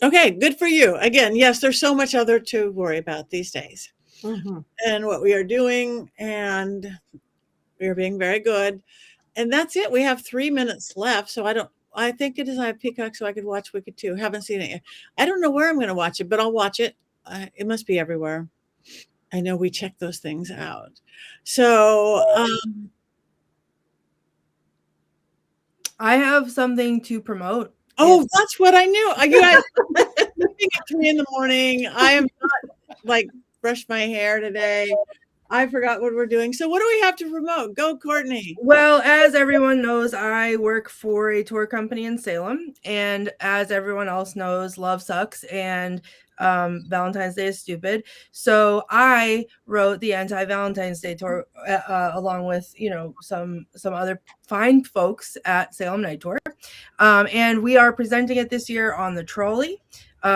okay, good for you. Again, yes, there's so much other to worry about these days. And what we are doing, and we are being very good. And that's it. We have 3 minutes left. So I think it is, I have Peacock so I could watch Wicked 2. Haven't seen it yet. I don't know where I'm going to watch it, but I'll watch it. It must be everywhere. I know we check those things out. So I have something to promote. Oh, that's what I knew. You guys, sleeping at 3 in the morning. I am not brushed my hair today. I forgot what we're doing. So what do we have to promote? Go, Courtney. Well, as everyone knows, I work for a tour company in Salem. And as everyone else knows, love sucks. And Valentine's Day is stupid. So I wrote the anti-Valentine's Day tour along with, some other fine folks at Salem Night Tour. And we are presenting it this year on the trolley.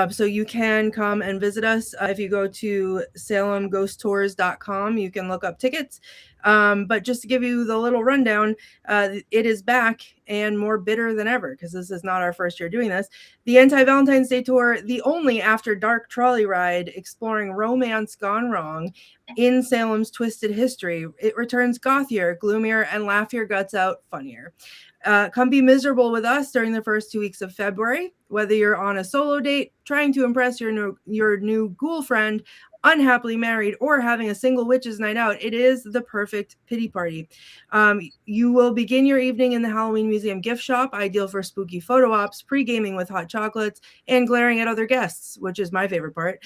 So you can come and visit us. If you go to salemghosttours.com, you can look up tickets. But just to give you the little rundown, it is back and more bitter than ever because this is not our first year doing this. The Anti-Valentine's Day Tour, the only after dark trolley ride exploring romance gone wrong in Salem's twisted history. It returns gothier, gloomier, and laugh your guts out funnier. Come be miserable with us during the first 2 weeks of February, whether you're on a solo date, trying to impress your new ghoul friend, unhappily married, or having a single witches night out. It is the perfect pity party. You will begin your evening in the Halloween Museum gift shop, ideal for spooky photo ops, pre-gaming with hot chocolates, and glaring at other guests, which is my favorite part.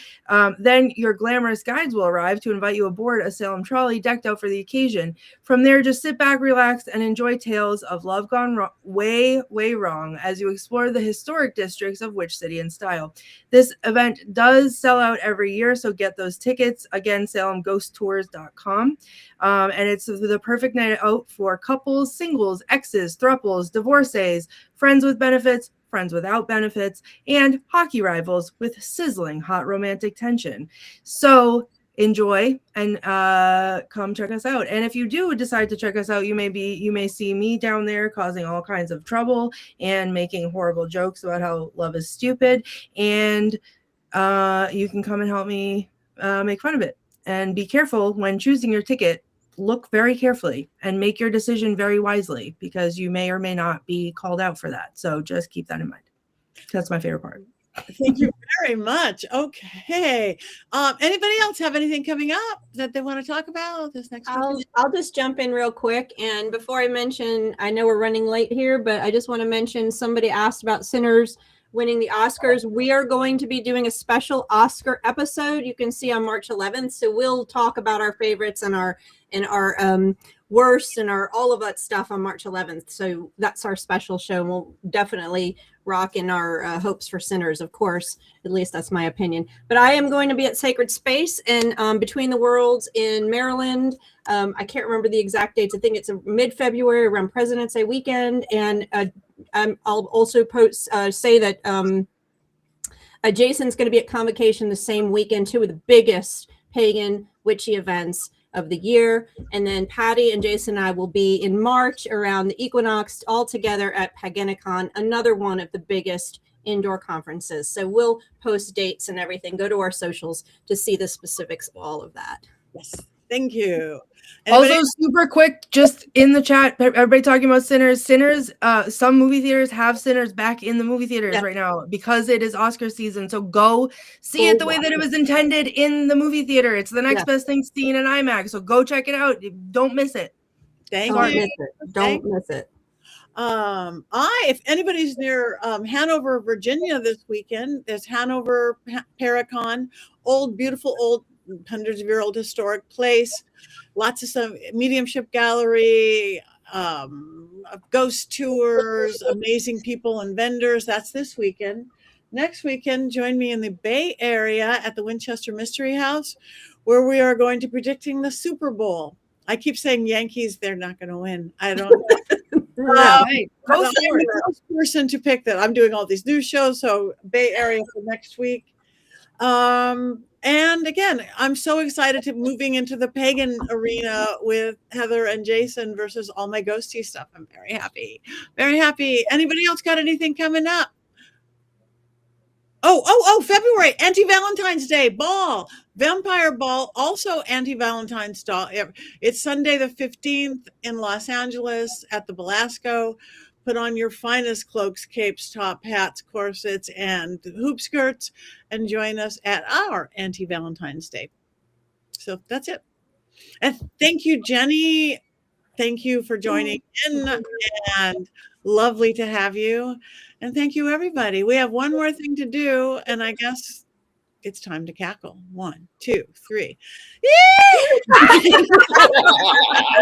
Then your glamorous guides will arrive to invite you aboard a Salem trolley decked out for the occasion. From there, just sit back, relax, and enjoy tales of love gone way, way wrong as you explore the historic districts of Witch City in style. This event does sell out every year, so get those tickets. Again, salemghosttours.com. And it's the perfect night out for couples, singles, exes, thruples, divorcees, friends with benefits, friends without benefits, and hockey rivals with sizzling hot romantic tension. So enjoy and come check us out. And if you do decide to check us out, you may see me down there causing all kinds of trouble and making horrible jokes about how love is stupid. And you can come and help me make fun of it. And be careful when choosing your ticket. Look very carefully and make your decision very wisely because you may or may not be called out for that. So just keep that in mind. That's my favorite part. Thank you very much. Okay. Anybody else have anything coming up that they want to talk about this next week? I'll just jump in real quick. And before I mention, I know we're running late here, but I just want to mention somebody asked about Sinners winning the Oscars. We are going to be doing a special Oscar episode you can see on March 11th. So we'll talk about our favorites and our worst and our all of that stuff on March 11th. So that's our special show. And we'll definitely rock in our hopes for Sinners, of course. At least that's my opinion. But I am going to be at Sacred Space and Between the Worlds in Maryland. I can't remember the exact dates. I think it's mid-February around President's Day weekend. And I'll also say that Jason's going to be at Convocation the same weekend, two of the biggest pagan witchy events of the year. And then Patti and Jason and I will be in March around the equinox all together at Paganacon, another one of the biggest indoor conferences. So we'll post dates and everything. Go to our socials to see the specifics of all of that. Yes. Thank you. Anybody? Also, super quick, just in the chat, everybody talking about Sinners. Sinners, some movie theaters have Sinners back in the movie theaters right now because it is Oscar season. So go see it the way that it was intended in the movie theater. It's the next best thing seen in IMAX. So go check it out. Don't miss it. Don't miss it. If anybody's near Hanover, Virginia this weekend, there's Hanover Paracon, beautiful old hundreds of year old historic place, lots of some mediumship gallery, ghost tours, amazing people and vendors. That's this weekend. Next weekend, join me in the Bay Area at the Winchester Mystery House, where we are going to be predicting the Super Bowl. I keep saying Yankees, they're not going to win. I don't know. I'm the first person to pick that. I'm doing all these news shows, so Bay Area for next week. And again, I'm so excited to moving into the pagan arena with Heather and Jason versus all my ghosty stuff. I'm very happy. Very happy. Anybody else got anything coming up? February, anti-Valentine's Day ball, Vampire Ball, also anti-Valentine's Day. It's Sunday the 15th in Los Angeles at the Belasco. Put on your finest cloaks, capes, top hats, corsets, and hoop skirts, and join us at our anti-Valentine's Day. So that's it. And thank you, Jenny. Thank you for joining in, and lovely to have you. And thank you, everybody. We have one more thing to do, and I guess it's time to cackle. 1, 2, 3. Yay!